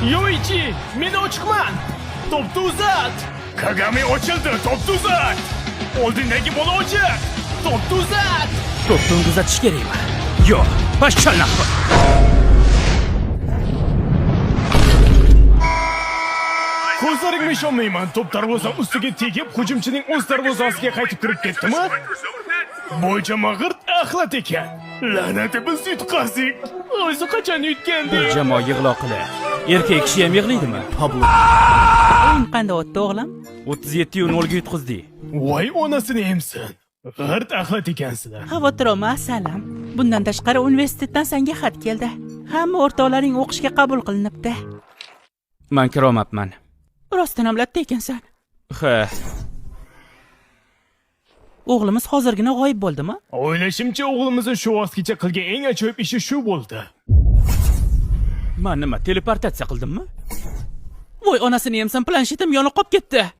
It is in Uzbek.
Yoichi, men ochiqman. To'pni uzat. Kagami ochildi, to'pni uzat. Oldindagi bola ochiq. To'pni uzat. To'pni uzatish kerakmi? Yo'q, pashchalnaq. Ko'zlarimga ishonmayman. To'p darvoza ustiga tegib, hujumchining o'z darvozasiga qaytib kirib ketdimi? Bo'ycha mag'irt axlat ekan. La'natimiz yutqazdik. O'zi qachon yutgandi? Bir jamoa yig'loqili. Erkak kishi ham yig'laydimi? Pablo. O'yin qanday o'tdi o'g'lim? 37-0 ga yutqizdik. Voy onasini emsin. G'irt axlat ekansizlar. Xavotir olma, assalam. Bundan tashqari universitetdan senga xat keldi. Hamma o'rtoqlaring o'qishga qabul qilinibdi. Men kirolmabman. Rostdan ham latta ekansan. Ha, O'g'limiz hozirgina g'oyib bo'ldimi? O'ylashimcha o'g'limizning shu vaqtgacha qilgan eng ajoyib ishi shu bo'ldi. men nima teleportatsiya qildimmi? Voy onasini yemsan, planshetim yonib qolib ketdi.